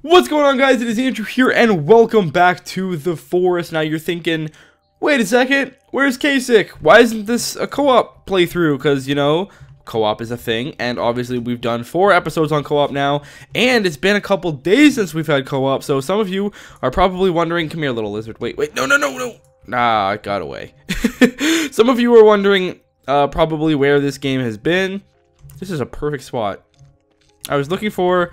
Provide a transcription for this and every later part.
What's going on, guys? It is Andrew here, and welcome back to the forest. Now you're thinking, wait a second, where's Kasich? Why isn't this a co-op playthrough? Because, you know, co-op is a thing, and obviously we've done 4 episodes on co-op now, and it's been a couple days since we've had co-op, so some of you are probably wondering, come here, little lizard, wait, no. Nah, it got away. Some of you are wondering, probably where this game has been. This is a perfect spot. I was looking for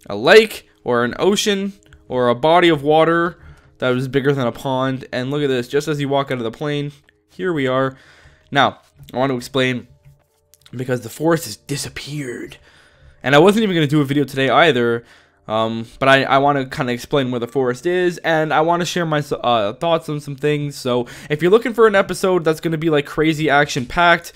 a lake, or an ocean, or a body of water that was bigger than a pond. And look at this, just as you walk out of the plane, here we are. Now, I want to explain, because the forest has disappeared. And I wasn't even going to do a video today either, but I want to kind of explain where the forest is, and I want to share my thoughts on some things. So, if you're looking for an episode that's going to be like crazy action-packed,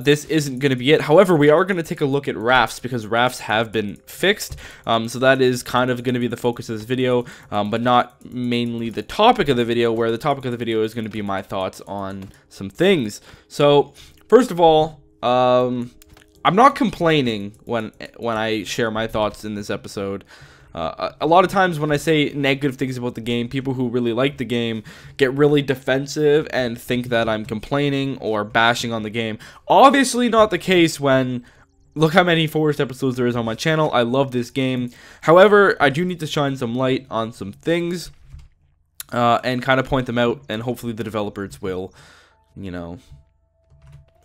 this isn't going to be it. However, we are going to take a look at rafts, because rafts have been fixed. So that is kind of going to be the focus of this video, but not mainly the topic of the video, where the topic of the video is going to be my thoughts on some things. So, first of all, I'm not complaining when I share my thoughts in this episode. A lot of times when I say negative things about the game, people who really like the game get really defensive and think that I'm complaining or bashing on the game. Obviously not the case when, look how many Forest episodes there is on my channel. I love this game. However, I do need to shine some light on some things and kind of point them out, and hopefully the developers will, you know,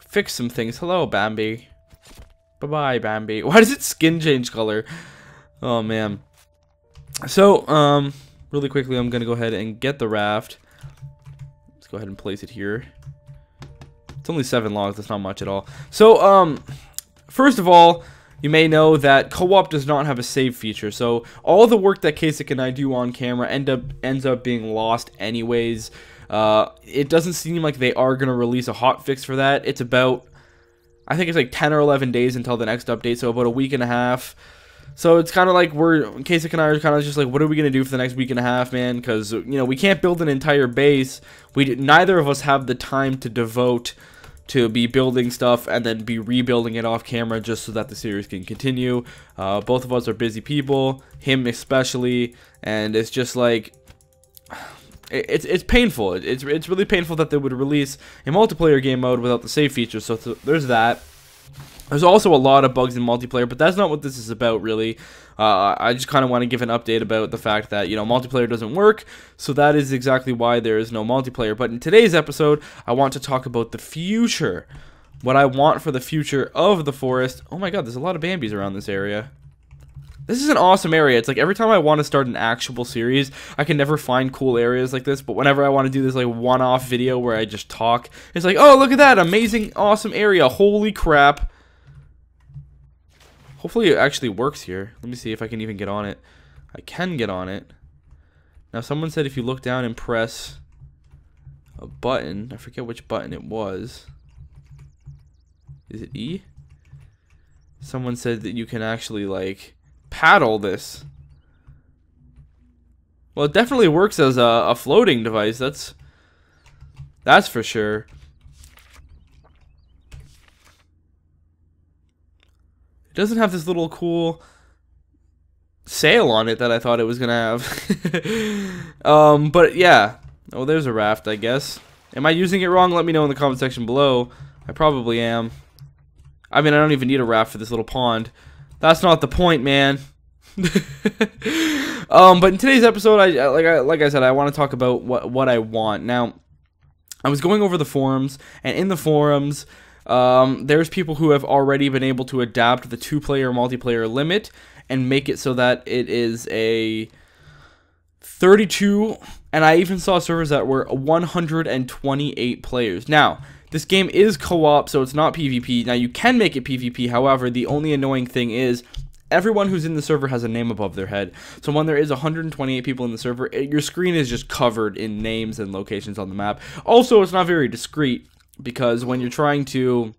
fix some things. Hello, Bambi. Bye-bye, Bambi. Why does its skin change color? Oh, man. So, really quickly, I'm going to go ahead and get the raft. Let's go ahead and place it here. It's only 7 logs. That's not much at all. So, first of all, you may know that co-op does not have a save feature. So, all the work that Kasich and I do on camera ends up being lost anyways. It doesn't seem like they are going to release a hotfix for that. It's about, I think it's like 10 or 11 days until the next update, so about a week and a half. So it's kind of like Kasich and I are kind of just like, what are we going to do for the next week and a half, man? Because, you know, we can't build an entire base. Neither of us have the time to devote to be building stuff and then be rebuilding it off camera just so that the series can continue. Both of us are busy people, him especially, and it's just like, it's painful. It's really painful that they would release a multiplayer game mode without the save feature. So there's that. There's also a lot of bugs in multiplayer, but that's not what this is about, really. I just kind of want to give an update about the fact that, you know, multiplayer doesn't work, so that is exactly why there is no multiplayer. But in today's episode, I want to talk about the future. What I want for the future of the forest. Oh my god, there's a lot of Bambis around this area. This is an awesome area. It's like every time I want to start an actual series, I can never find cool areas like this, but whenever I want to do this like one-off video where I just talk, it's like, oh, look at that amazing, awesome area. Holy crap. Hopefully it actually works here. Let me see if I can even get on it. I can get on it. Now, someone said if you look down and press a button, I forget which button it was. Is it E? Someone said that you can actually, like, paddle this. Well, it definitely works as a floating device. That's for sure. It doesn't have this little cool sail on it that I thought it was gonna have. But yeah. Oh, there's a raft, I guess. Am I using it wrong? Let me know in the comment section below. I probably am. I mean, I don't even need a raft for this little pond. That's not the point, man. But in today's episode, like I said, I want to talk about what I want. Now, I was going over the forums, and in the forums, there's people who have already been able to adapt the 2-player multiplayer limit and make it so that it is a 32, and I even saw servers that were 128 players. Now, this game is co-op, so it's not PvP. Now, you can make it PvP, however, the only annoying thing is everyone who's in the server has a name above their head. So when there is 128 people in the server, your screen is just covered in names and locations on the map. Also, it's not very discreet, because when you're trying to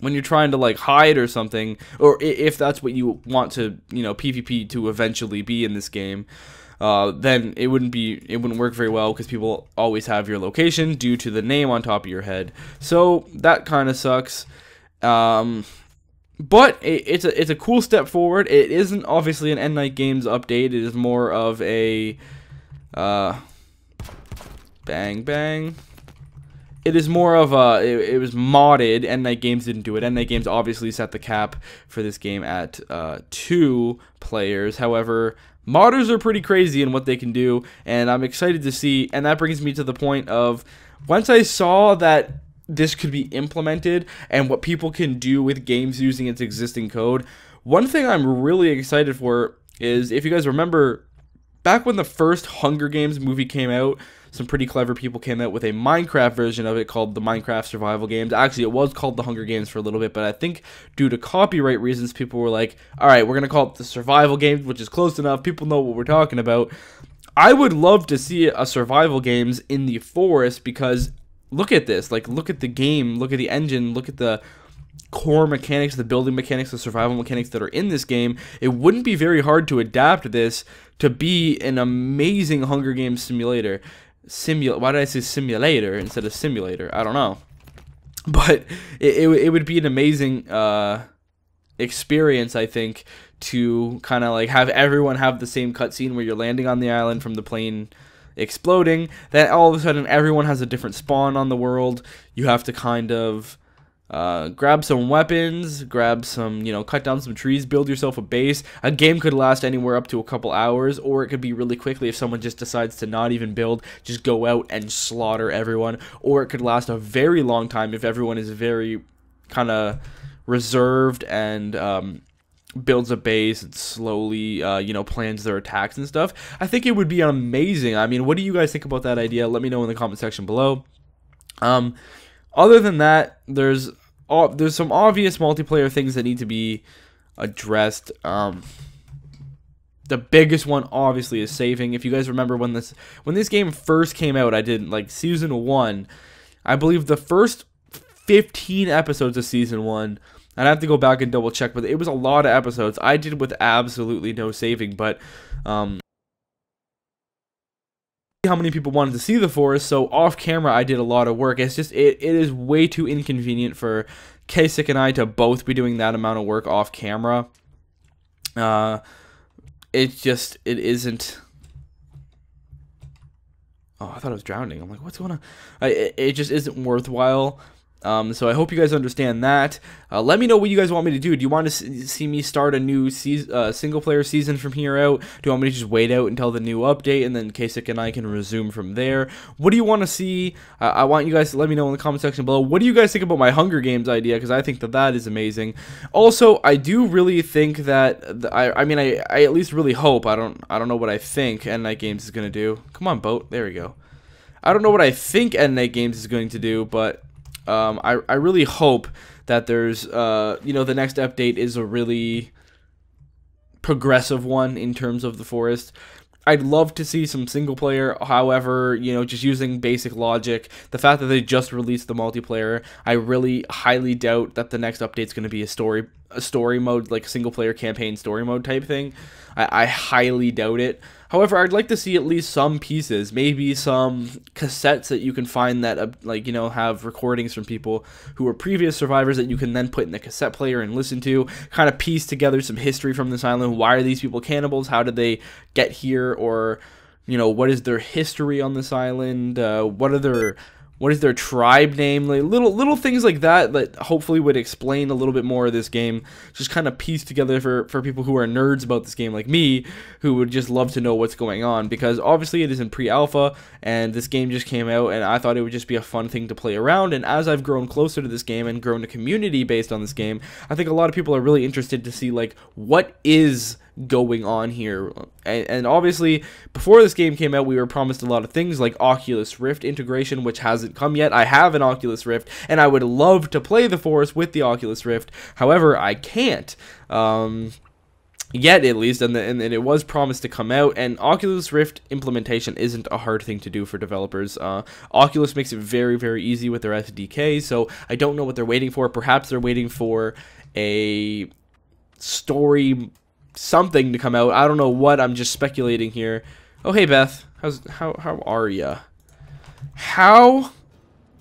like hide or something, or if that's what you want to, you know, PvP to eventually be in this game, then it wouldn't work very well, because people always have your location due to the name on top of your head. So that kind of sucks. But it's a cool step forward. It isn't obviously an End Night Games update. It is more of a bang bang. It is more of a it was modded. End Night Games didn't do it. End Night Games obviously set the cap for this game at 2 players. However, modders are pretty crazy in what they can do, and I'm excited to see. And that brings me to the point of once I saw that this could be implemented and what people can do with games using its existing code. One thing I'm really excited for is, if you guys remember, back when the first Hunger Games movie came out, some pretty clever people came out with a Minecraft version of it called the Minecraft Survival Games. Actually, it was called the Hunger Games for a little bit, but I think due to copyright reasons, people were like, all right, we're going to call it the Survival Games, which is close enough. People know what we're talking about. I would love to see a survival games in the forest, because look at this, like, look at the game, look at the engine, look at the core mechanics, the building mechanics, the survival mechanics that are in this game. It wouldn't be very hard to adapt this to be an amazing Hunger Games simulator. Why did I say simulator instead of simulator? I don't know. But it would be an amazing experience, I think, to kind of like have everyone have the same cutscene where you're landing on the island from the plane exploding, then all of a sudden everyone has a different spawn on the world. You have to kind of grab some weapons, grab some, cut down some trees, build yourself a base. A game could last anywhere up to a couple hours, or it could be really quickly if someone just decides to not even build, just go out and slaughter everyone. Or it could last a very long time if everyone is very kind of reserved and builds a base and slowly, plans their attacks and stuff. I think it would be amazing. I mean, what do you guys think about that idea? Let me know in the comment section below. Other than that, there's some obvious multiplayer things that need to be addressed. The biggest one, obviously, is saving. If you guys remember when this game first came out, I did like season 1. I believe the first 15 episodes of season 1. I'd have to go back and double check, but it was a lot of episodes. I did with absolutely no saving, but how many people wanted to see the forest, so off camera I did a lot of work. It's just, it is way too inconvenient for Kasich and I to both be doing that amount of work off camera. It isn't. Oh, I thought I was drowning. I'm like, what's going on? It just isn't worthwhile. So I hope you guys understand that. Let me know what you guys want me to do. Do you want to see me start a new single-player season from here out? Do you want me to just wait out until the new update, and then Kasich and I can resume from there? What do you want to see? I want you guys to let me know in the comment section below. What do you guys think about my Hunger Games idea? Because I think that is amazing. Also, I do really think that I at least really hope. I don't know what I think End Night Games is gonna do. Come on, boat. There we go. I don't know what I think End Night Games is going to do, but I really hope that there's, the next update is a really progressive one in terms of the forest. I'd love to see some single player, however, just using basic logic. The fact that they just released the multiplayer, I really highly doubt that the next update's going to be a story mode, like a single player campaign story mode type thing. I highly doubt it. However, I'd like to see at least some pieces, maybe some cassettes that you can find that, have recordings from people who were previous survivors that you can then put in the cassette player and listen to, kind of piece together some history from this island. Why are these people cannibals? How did they get here? Or, what is their history on this island? What is their tribe name? Like little things like that hopefully would explain a little bit more of this game. Just kind of piece together for people who are nerds about this game like me, who would just love to know what's going on. Because obviously it is in pre-alpha, and this game just came out, and I thought it would just be a fun thing to play around. And as I've grown closer to this game and grown a community based on this game, I think a lot of people are really interested to see, like, what is going on here. And obviously before this game came out, we were promised a lot of things like Oculus Rift integration, which hasn't come yet. I have an Oculus Rift, and I would love to play the forest with the Oculus Rift. However, I can't yet, at least, and it was promised to come out. And Oculus Rift implementation isn't a hard thing to do for developers. Oculus makes it very, very easy with their SDK, so I don't know what they're waiting for. Perhaps they're waiting for a story something to come out. I don't know what. I'm just speculating here. Oh, hey Beth, how are ya? How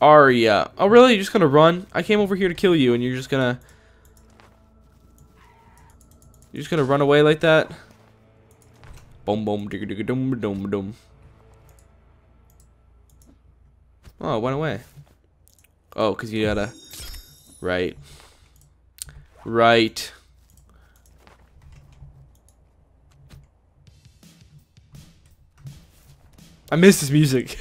are ya? Oh really? You're just gonna run? I came over here to kill you, and you're just gonna You're just gonna run away like that? Boom, boom, digga, digga, dum, dum, dum. Oh, it went away. Oh, because you gotta... Right. Right. I miss this music.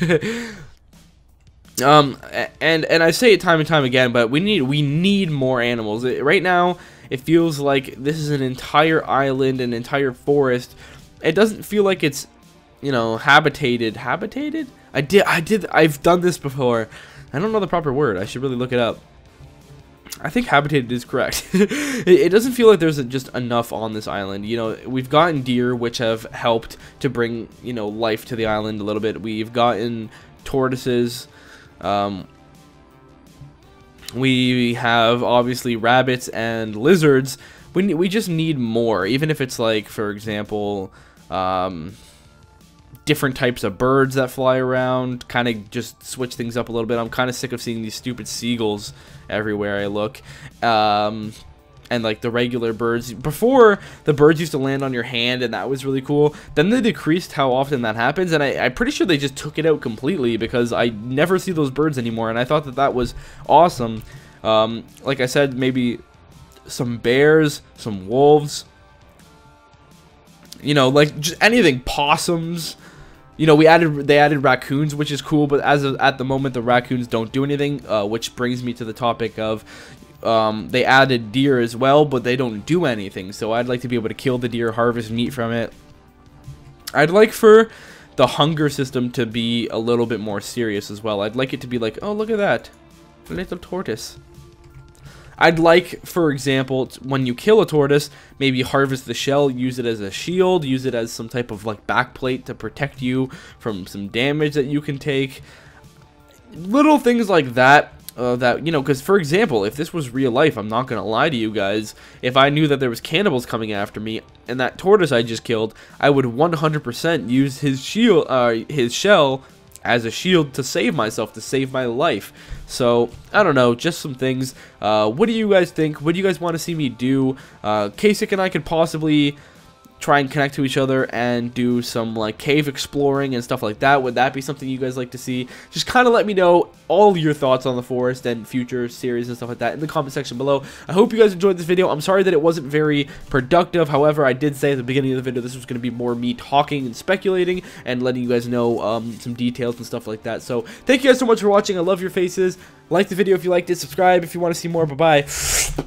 And I say it time and time again, but we need more animals. Right now, it feels like this is an entire island, an entire forest. It doesn't feel like it's, you know, habitated. Habitated? I've done this before. I don't know the proper word. I should really look it up. I think habitated is correct. It doesn't feel like there's just enough on this island. You know, we've gotten deer, which have helped to bring, you know, life to the island a little bit. We've gotten tortoises. We have obviously rabbits and lizards. We just need more, even if it's like, for example, different types of birds that fly around, kind of just switch things up a little bit. I'm kind of sick of seeing these stupid seagulls everywhere I look. And like the regular birds. Before, the birds used to land on your hand, and that was really cool. Then they decreased how often that happens, and I'm pretty sure they just took it out completely because I never see those birds anymore, and I thought that that was awesome. Like I said, maybe some bears, some wolves, you know, like just anything, possums. You know, they added raccoons, which is cool, but at the moment, the raccoons don't do anything, which brings me to the topic of they added deer as well, but they don't do anything. So I'd like to be able to kill the deer, harvest meat from it. I'd like for the hunger system to be a little bit more serious as well. I'd like it to be like, oh, look at that, a little tortoise. I'd like, for example, when you kill a tortoise, maybe harvest the shell, use it as a shield, use it as some type of like backplate to protect you from some damage that you can take. Little things like that, that, you know, because for example, if this was real life, I'm not going to lie to you guys, if I knew that there was cannibals coming after me, and that tortoise I just killed, I would 100% use his shell as a shield to save myself, to save my life. So, I don't know, just some things. What do you guys think? What do you guys want to see me do? Kasich and I could possibly try and connect to each other and do some like cave exploring and stuff like that. Would that be something you guys like to see? Just kind of let me know all your thoughts on the forest and future series and stuff like that in the comment section below. I hope you guys enjoyed this video. I'm sorry that it wasn't very productive. However, I did say at the beginning of the video this was going to be more me talking and speculating and letting you guys know some details and stuff like that. So thank you guys so much for watching. I love your faces. Like the video if you liked it. Subscribe if you want to see more. Bye-bye.